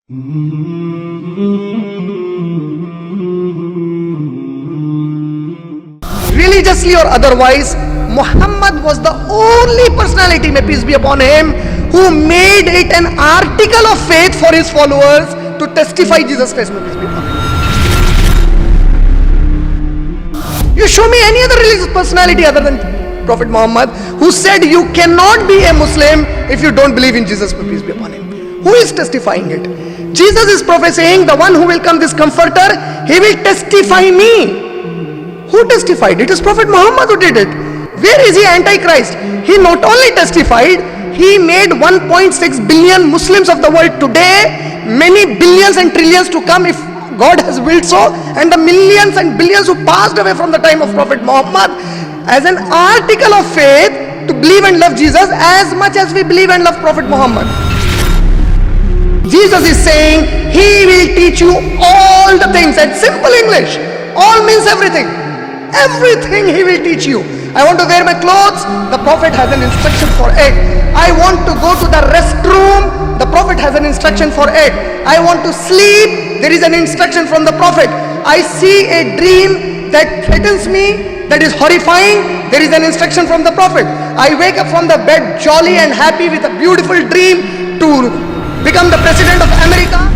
Religiously or otherwise, Muhammad was the only personality, may peace be upon him, who made it an article of faith for his followers to testify Jesus Christ, may peace be upon him. You show me any other religious personality other than Prophet Muhammad who said you cannot be a Muslim if you don't believe in Jesus, may peace be upon him. Who is testifying it? Jesus is prophesying the one who will come, this comforter, he will testify me. Who testified? It is Prophet Muhammad who did it. Where is he, Antichrist? He not only testified, he made 1.6 billion Muslims of the world today, many billions and trillions to come if God has willed so, and the millions and billions who passed away from the time of Prophet Muhammad as an article of faith to believe and love Jesus as much as we believe and love Prophet Muhammad. Jesus is saying he will teach you all the things, and simple English, all means everything. Everything he will teach you. I want to wear my clothes, the Prophet has an instruction for it. I want to go to the restroom, the Prophet has an instruction for it. I want to sleep, there is an instruction from the Prophet. I see a dream that threatens me, that is horrifying, there is an instruction from the Prophet. I wake up from the bed jolly and happy with a beautiful dream to become the President of America.